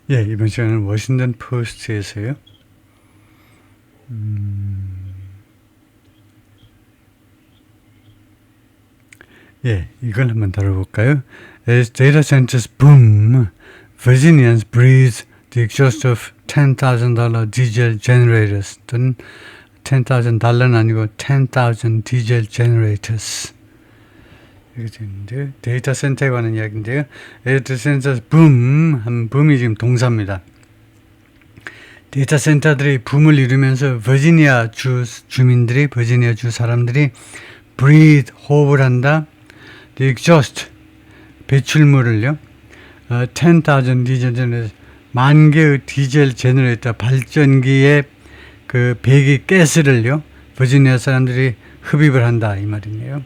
예, 이번 시간은 워싱턴 포스트에서요. 예, 이걸 한번 다뤄볼까요? As data centers boom, Virginians breathe the exhaust of $10,000 diesel generators. 또는 $10,000는 아니고 10,000 diesel generators. 이렇게 되는데 데이터 센터에 관한 이야기인데요. 데이터 센터 붐, 붐이 지금 동사입니다. 데이터 센터들이 붐을 이루면서 버지니아 주 주민들이, 버지니아 주 사람들이 breathe, 호흡을 한다. The exhaust, 배출물을요. 10,000 디젤 제너레이터, 만 개의 디젤 제너레이터, 발전기의 그 배기 가스를요. 버지니아 사람들이 흡입을 한다 이 말이네요.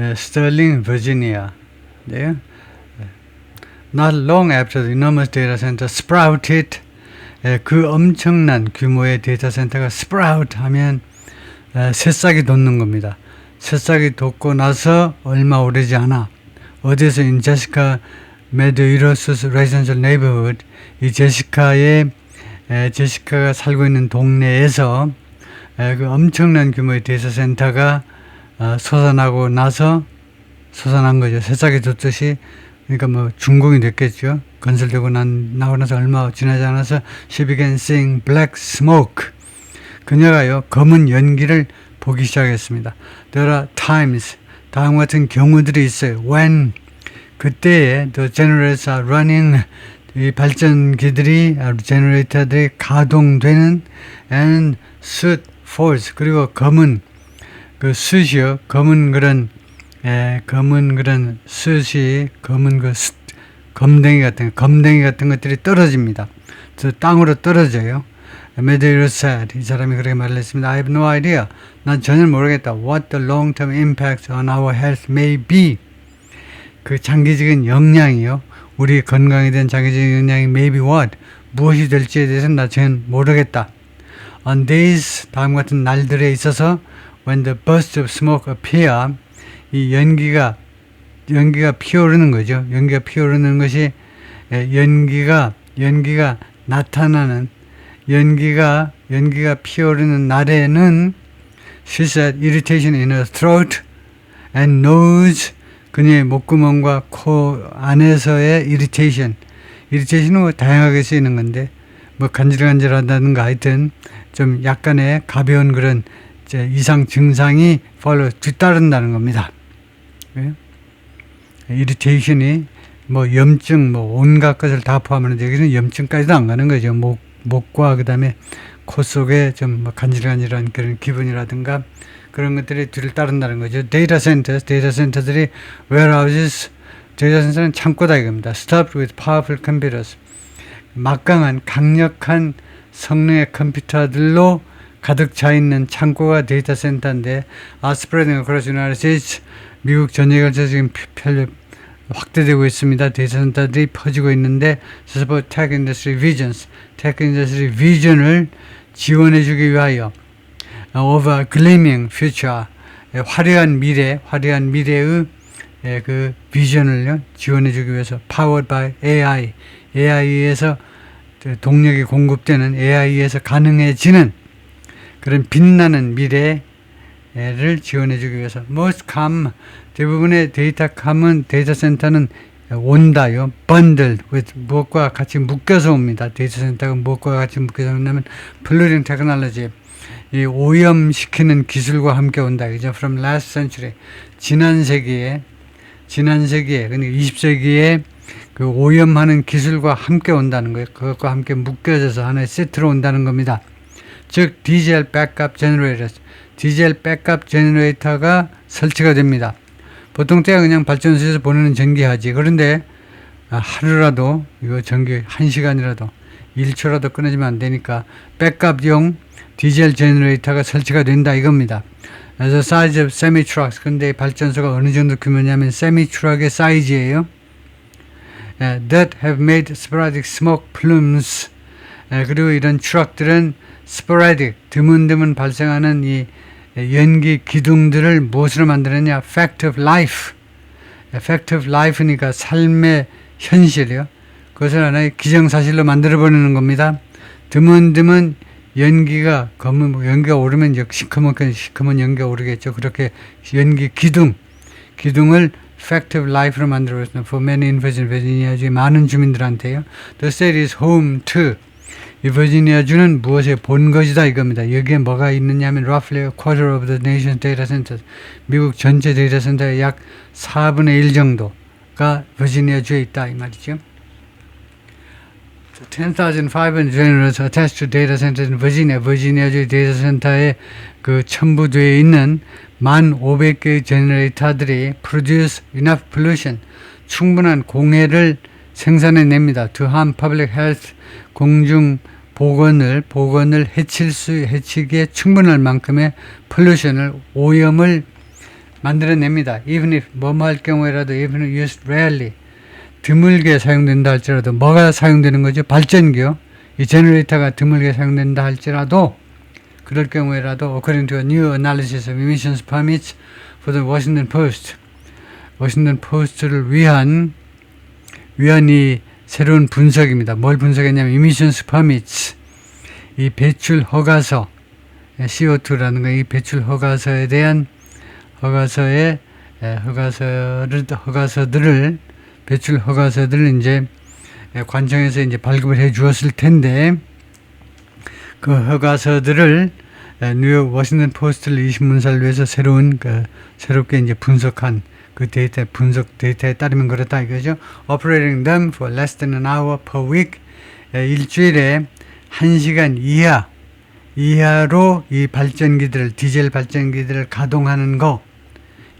Sterling, Virginia. 네. Not long after the enormous data center sprouted, 그 엄청난 규모의 데이터 센터가 sprout 하면 새싹이 돋는 겁니다. 새싹이 돋고 나서 얼마 오래지 않아 어디서 in Jessica Meadows residential neighborhood, 이 제시카가 살고 있는 동네에서 그 엄청난 규모의 데이터 센터가 솟아나고 나서 솟아난 거죠. 새싹이 돋듯이. 그러니까 뭐 준공이 됐겠죠. 건설되고 나고 나서 얼마 지나지 않아서 she began seeing black smoke. 그녀가요 검은 연기를 보기 시작했습니다. There are times, 다음 같은 경우들이 있어요. When, 그때에 the generators are running, 이 발전기들이, 제너레이터들이 가동되는, and soot falls, 그리고 검은 그 숯이요, 검은 그런 숯이, 검은 그 검댕이 같은 것들이 떨어집니다. 저 땅으로 떨어져요. Meadows said, 이 사람이 그렇게 말을 했습니다. I have no idea. 난 전혀 모르겠다. What the long-term impact on our health may be. 그 장기적인 영향이요. 우리 건강에 대한 장기적인 영향이 may be what. 무엇이 될지에 대해서는 나 전혀 모르겠다. On days, 다음 같은 날들에 있어서 when the bursts of smoke appear, 이 연기가 피어오르는 거죠. 연기가 피어오르는 것이 연기가 나타나는, 연기가 피어오르는 날에는 she said irritation in her throat and nose, 그녀의 목구멍과 코 안에서의 irritation은 뭐 다양하게 쓰이는 건데 뭐 간질간질하다든가 하여튼 좀 약간의 가벼운 그런 이상 증상이 뒤따른다는 겁니다. 네? irritation이 뭐 염증, 뭐 온갖 것을 다 포함하는데 여기는 염증까지도 안 가는 거죠. 목과 그 다음에 코 속에 좀 간질간질한 그런 기분이라든가 그런 것들이 뒤를 따른다는 거죠. 데이터 센터들이 warehouses, 데이터 센터는 창고다 이겁니다. Stuffed with powerful computers, 막강한 강력한 성능의 컴퓨터들로 가득 차 있는 창고가 데이터 센터인데, spreading across the United States, 미국 전역에 걸쳐서 지금 확대되고 있습니다. 데이터 센터들이 퍼지고 있는데, support tech industry vision을 지원해주기 위하여, of a gleaming future, 화려한 미래의 그 비전을요 지원해주기 위해서, powered by AI에서 동력이 공급되는, AI에서 가능해지는 그런 빛나는 미래를 지원해주기 위해서, most come, 대부분의 데이터 센터는 온다요. bundled with, 무엇과 같이 묶여서 옵니다. 데이터 센터가 무엇과 같이 묶여서 온다면 polluting technology, 이 오염시키는 기술과 함께 온다. 그죠? From last century, 지난 세기에 그러니까 20세기에 그 오염하는 기술과 함께 온다는 거예요. 그것과 함께 묶여져서 하나의 세트로 온다는 겁니다. 즉 디젤 백업 제너레이터가 설치가 됩니다. 보통 때가 그냥 발전소에서 보내는 전기하지. 그런데 하루라도 이거 전기 1시간이라도 1초라도 끊어지면 안 되니까 백업용 디젤 제너레이터가 설치가 된다 이겁니다. 그래서 size of semi trucks, 근데 발전소가 어느 정도 규모냐면 세미 트럭의 사이즈예요. That have made sporadic smoke plumes, 그리고 이런 트럭들은 sporadic, 드문드문 발생하는 이 연기 기둥들을 무엇으로 만드느냐? Fact of life, effective life니까 삶의 현실이요. 그것을 하나의 기정사실로 만들어버리는 겁니다. 드문드문 연기가 연기가 오르면 이제 시커먼 연기가 오르겠죠. 그렇게 연기 기둥을 effective life로 만들어버렸습니다. For many in Virginia 주의 많은 주민들한테요. The state is home to 이 버지니아주는 무엇의 본것이다 이겁니다. 여기에 뭐가 있느냐 하면 roughly a quarter of the nation's data centers. 미국 전체 데이터 센터의 약 4분의 1 정도가 버지니아주에 있다 이 말이죠. 10,500 generators attached to data centers in Virginia. 버지니아주의 데이터 센터에 그 첨부되어 있는 1,500개의 제너레이터들이 produce enough pollution. 충분한 공해를 생산해냅니다. To harm public health. 공중 보건을 해치기에 충분할 만큼의 pollution을 오염을 만들어냅니다. Even if 뭐뭐 할 경우에라도 even if used rarely 드물게 사용된다 할지라도 뭐가 사용되는 거죠? 발전기요. 이 제너레이터가 드물게 사용된다 할지라도 그럴 경우에라도 according to a new analysis of emissions permits for the Washington Post 워싱턴 포스트를 위한 이 새로운 분석입니다. 뭘 분석했냐면 emissions permits 이 배출 허가서 CO2라는 거 이 배출 허가서에 대한 배출 허가서들을 이제 관청에서 이제 발급을 해 주었을 텐데 그 허가서들을 뉴욕 워싱턴 포스트를 이 신문사를 위해서 새롭게 이제 분석한 그 분석 데이터에 따르면 그렇다 이거죠. Operating them for less than an hour per week. 일주일에 1시간 이하로 이 디젤 발전기들을 가동하는 거.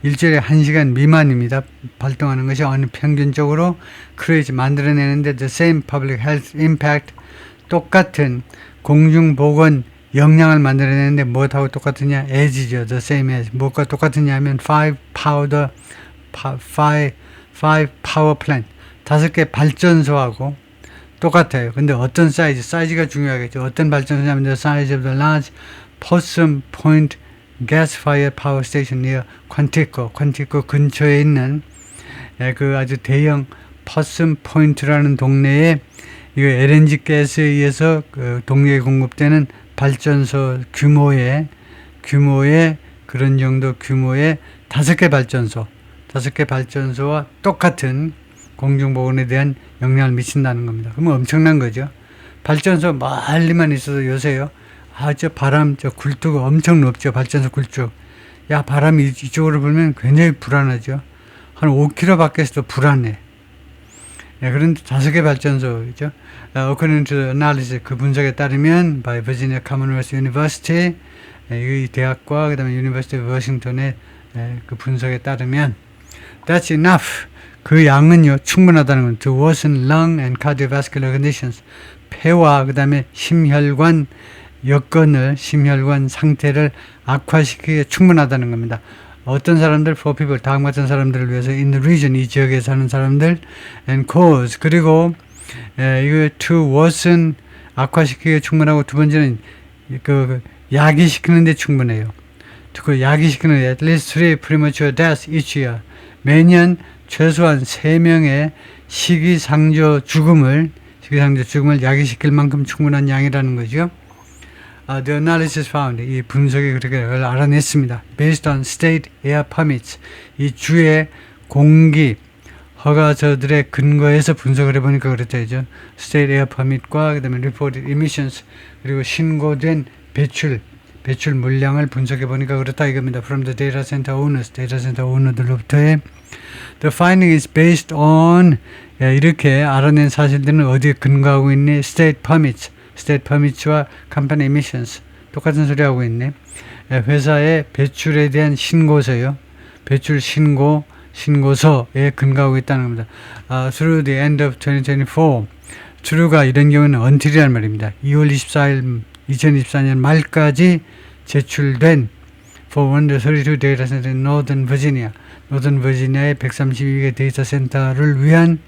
일주일에 1시간 미만입니다. 발동하는 것이 어느 평균적으로 크레이지 만들어내는데 the same public health impact 똑같은 공중보건 영향을 만들어내는데 뭐하고 똑같으냐? as죠. the same as. 뭐가 똑같으냐 하면 5 power plant 5개 발전소하고 똑같아요. 근데 어떤 사이즈가 중요하겠죠. 어떤 발전소냐면 the size of the large Possum Point gas-fired power station near Quantico 근처에 있는 그 아주 대형 Possum Point라는 동네에 이거 LNG 가스에 의해서 그 동네에 공급되는 발전소 규모의 그런 정도 규모의 5개 발전소와 똑같은 공중보건에 대한 영향을 미친다는 겁니다. 그러면 엄청난 거죠. 발전소 멀리만 있어도 요새요. 저 굴뚝 엄청 높죠. 발전소 굴뚝. 바람이 이쪽으로 불면 굉장히 불안하죠. 한 5km 밖에서도 불안해. 그런데 5개 발전소죠. According to the analysis, 그 분석에 따르면 by Virginia Commonwealth University, 이 대학과 그다음에 University of Washington의 그 분석에 따르면 that's enough. 그 양은요 충분하다는 건 to worsen lung and cardiovascular conditions. 폐와 그다음에 심혈관 상태를 악화시키기에 충분하다는 겁니다. 어떤 사람들, for people, 다음 같은 사람들을 위해서 in the region, 이 지역에 사는 사람들, and cause, 그리고 이거 to worsen, 악화시키기에 충분하고 두 번째는 야기시키는 데 충분해요. 그 야기시키는 데 at least 3 premature deaths each year. 매년 최소한 3명의 시기상조 죽음을 야기시킬 만큼 충분한 양이라는 거죠. The analysis found, 이 분석이 그렇게 알아냈습니다. Based on state air permits, 이 주의 공기 허가서들의 근거에서 분석을 해보니까 그렇다죠. State air permit과 그다음에 reported emissions 그리고 신고된 배출 물량을 분석해 보니까 그렇다 이겁니다. From the data center owners, 데이터 센터 오너들로부터의 The finding is based on 이렇게 알아낸 사실들은 어디에 근거하고 있니? State permits와 company emissions 똑같은 소리 하고 있네. 회사의 배출에 대한 신고서요. 배출 신고서에 근거하고 있다는 겁니다. Through the end of 2024 true가 이런 경우는 until이란 말입니다. 2월 24일 2024년 말까지 제출된 for 132 data center in Northern Virginia, 노던버지니아의 132개 데이터 센터를 위한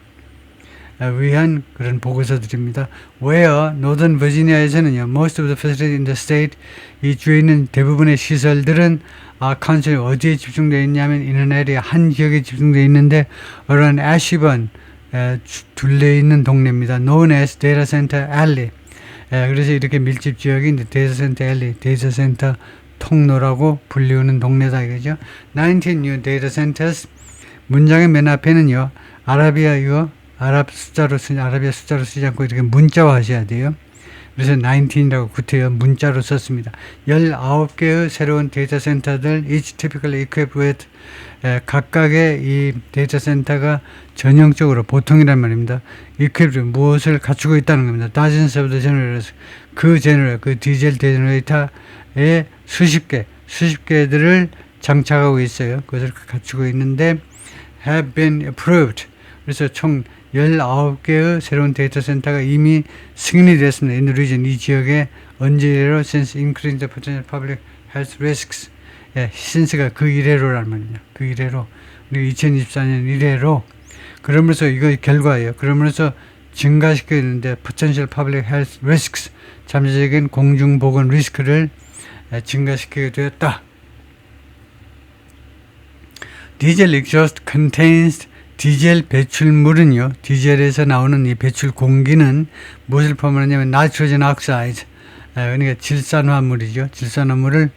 그런 보고서들입니다. Where Northern Virginia에서는요, most of the facilities in the state, 이 주에 있는 대부분의 시설들은 컨센트레이션이 어디에 집중되어 있냐면 인터넷이 한 지역에 집중되어 있는데 어런 애쉬번 둘레 있는 동네입니다. known as data center alley. 그래서 이렇게 밀집 지역이 데이터 센터 alley, 데이터 센터 통로라고 불리우는 동네다 이거죠. 19 new data centers. 문장의 맨 앞에는요, 아라비아 숫자로 쓰지 않고 이렇게 문자화 하셔야 돼요. 그래서 19이라고 구태여 문자로 썼습니다. 19개의 새로운 데이터 센터들, each typically equipped with, 각각의 이 데이터 센터가 전형적으로 보통이란 말입니다. equipped, 무엇을 갖추고 있다는 겁니다. dozens of the generators, 그 디젤 제너레이터의 수십 개들을 장착하고 있어요. 그것을 갖추고 있는데, have been approved. 그래서 총 19개의 새로운 데이터 센터가 이미 승인이 됐습니다. in the region, 이 지역에 언제 이래로 since increasing the potential public health risks. since가 그 이래로란 말입니다. 그 이래로. 그리고 2024년 이래로. 그러면서 이거 결과예요. 그러면서 증가시켜야 되는데 potential public health risks, 잠재적인 공중보건 리스크를 증가시키게 되었다. 디젤 exhaust contains, 디젤 배출물은요, 디젤에서 나오는 이 배출 공기는 무엇을 포함하냐면 나이트로젠 억사이드, 그러니까 질산화물이죠. 질산화물을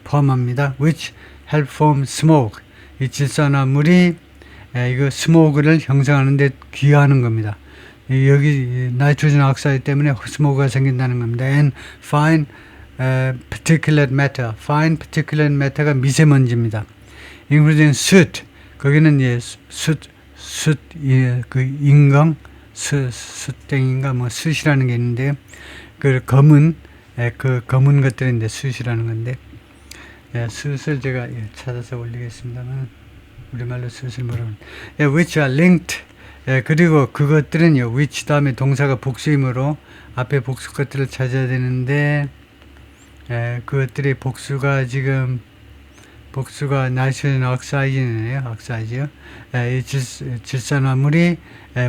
포함합니다. which help form smoke. 이 질산화물이 이거 스모그를 형성하는 데 기여하는 겁니다. 여기 나이트로젠 억사이드 때문에 스모그가 생긴다는 겁니다. and fine particulate matter. fine particulate matter가 미세먼지입니다. including soot. 거기는 그 인강, 숯땡인가 뭐 숯이라는 게 있는데요. 그 검은 것들인데 숯이라는 건데, 숯을 제가 찾아서 올리겠습니다만 우리말로 숯을 뭐라고 which are linked. 그리고 그것들은요, which 다음에 동사가 복수이므로 앞에 복수 것들을 찾아야 되는데, 그것들이 복수가 나이트로젠 억사이드네요. 억사이드요. 이 질산화물이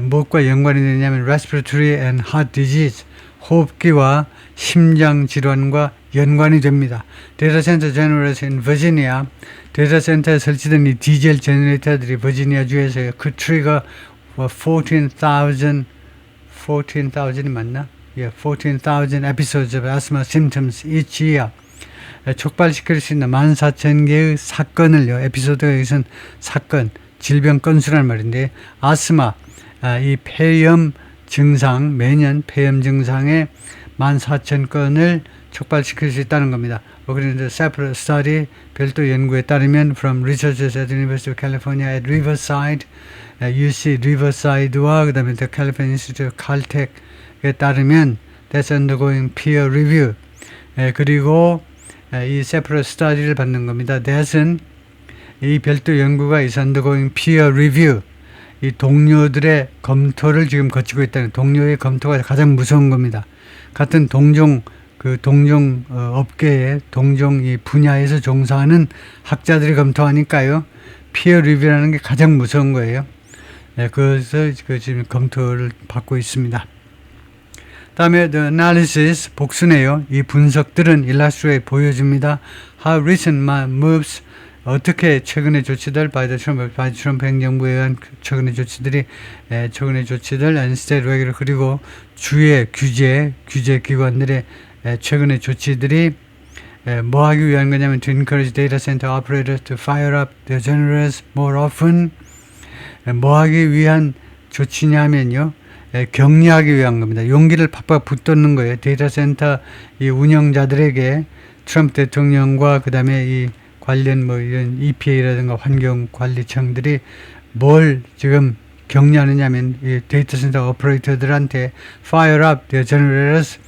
무엇과 연관이 되냐면 respiratory and heart disease, 호흡기와 심장 질환과 연관이 됩니다. 데이터 센터 제너레이터 in 버지니아, 데이터 센터에 설치된 이 디젤 제너레이터들이 버지니아 주에서 그 트리거 14,000이 맞나? 14,000 episodes of asthma symptoms each year. 촉발시킬 수 있는 14,000개의 사건을요, 에피소드가 여기선 사건, 질병 건수란 말인데, 아스마, 이 폐렴 증상, 매년 폐렴 증상의 14,000건을 촉발시킬 수 있다는 겁니다. 그런데 separate study, 별도 연구에 따르면 from researchers at the University of California at Riverside, UC Riverside와 그 다음에 the California Institute of Caltech에 따르면 that's undergoing peer review. 그리고 이 separate study를 받는 겁니다. that은 이 별도 연구가 is undergoing peer review. 이 동료들의 검토를 지금 거치고 있다는, 동료의 검토가 가장 무서운 겁니다. 같은 동종 업계에 동종 이 분야에서 종사하는 학자들이 검토하니까요, peer review라는 게 가장 무서운 거예요. 그래서 지금 검토를 받고 있습니다. 다음에 the analysis, 복수네요. 이 분석들은 illustrate, 보여줍니다. how recent moves, 어떻게 최근의 조치들 by the Trump 행정부에 의한 최근의 조치들 and state regular, 그리고 주의 규제 기관들의 최근의 조치들이 뭐 하기 위한 거냐면 to encourage data center operators to fire up their generators more often. 뭐 하기 위한 조치냐면요, 격려하기 위한 겁니다. 용기를 팍팍 붙돋는 거예요. 데이터 센터 이 운영자들에게 트럼프 대통령과 그 다음에 이 관련 뭐 이런 EPA라든가 환경관리청들이 뭘 지금 격려하느냐면 이 데이터 센터 오퍼레이터들한테 fire up their generators,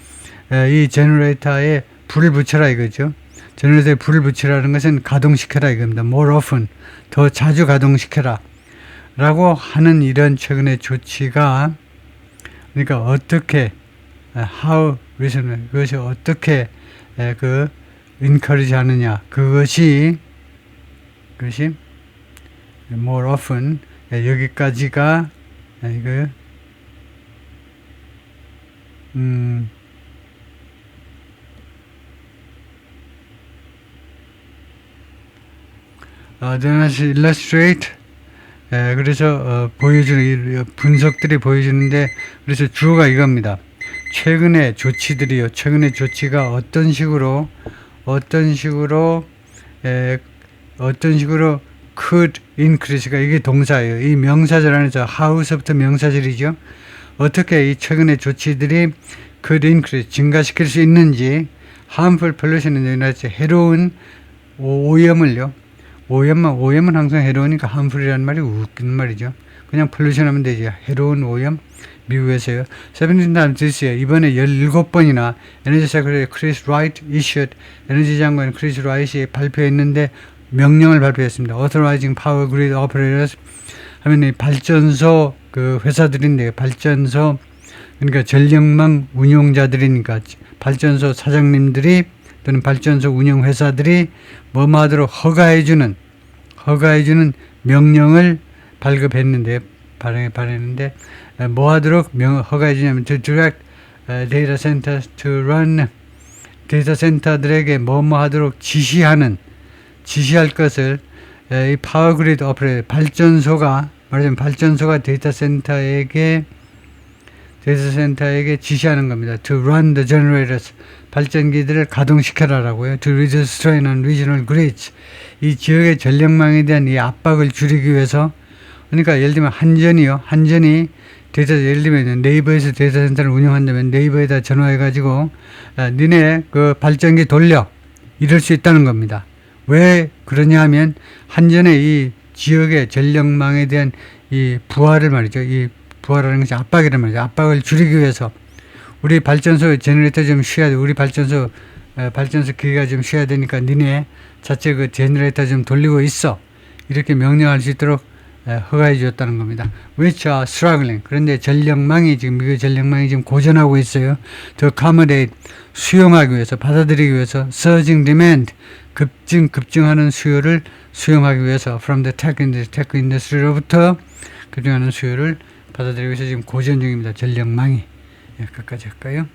이 제너레이터에 불을 붙여라 이거죠. 제너레이터에 불을 붙이라는 것은 가동시켜라 이겁니다. more often, 더 자주 가동시켜라 라고 하는 이런 최근의 조치가, 그러니까 어떻게 how recent, 그것이 어떻게 encourage 하느냐, 그것이 more often, 여기까지가 이거 does illustrate 그래서 보여주는 분석들이 보여주는데 그래서 주어가 이겁니다. 최근의 조치들이요. 최근의 조치가 어떤 식으로 could increase가 이게 동사예요. 이 명사절 안에서 how서부터 명사절이죠. 어떻게 이 최근의 조치들이 could increase 증가시킬 수 있는지 harmful pollution은 해로운 오염을요. 오염은 항상 해로우니까 harmful이라는 말이 웃기는 말이죠. 그냥 pollution 하면 되죠. 해로운 오염. 미국에서요. 17 times this year 이번에 17번이나 에너지 세크레터리 크리스 라이트 issued 에너지 장관 크리스 라이트이 발표했는데 명령을 발표했습니다. Authorizing power grid operators 하면 이 발전소 그 회사들인데 발전소 그러니까 전력망 운용자들이니까 발전소 사장님들이 또는 발전소 운영 회사들이 뭐뭐 하도록 허가해주는 명령을 발행했는데 뭐 하도록 허가해주냐면 to direct data centers to run 데이터 센터들에게 뭐뭐 하도록 지시할 것을 이 파워 그리드 오퍼레이터 발전소가 말하자면 발전소가 데이터 센터에게 지시하는 겁니다. To run the generators 발전기들을 가동시켜라라고요. To reduce strain on regional grids 이 지역의 전력망에 대한 이 압박을 줄이기 위해서 그러니까 예를 들면 한전이 예를 들면 네이버에서 데이터 센터를 운영한다면 네이버에다 전화해가지고 니네 그 발전기 돌려 이럴 수 있다는 겁니다. 왜 그러냐 하면 한전의 이 지역의 전력망에 대한 이 부하를 말이죠. 이 부하라는 것이 압박이란 말이죠. 압박을 줄이기 위해서 우리 발전소 제너레이터 좀 쉬어야 돼. 우리 발전소 기계가 좀 쉬어야 되니까 니네 자체 그 제너레이터 좀 돌리고 있어. 이렇게 명령할 수 있도록 허가해 주었다는 겁니다. Which are struggling. 그런데 미국 전력망이 지금 고전하고 있어요. To accommodate 수용하기 위해서 받아들이기 위해서 surging demand 급증하는 수요를 수용하기 위해서 from the tech industry로부터 급증하는 수요를 받아들이기 위해서 지금 고전 중입니다. 전력망이. 여기까지 할까요?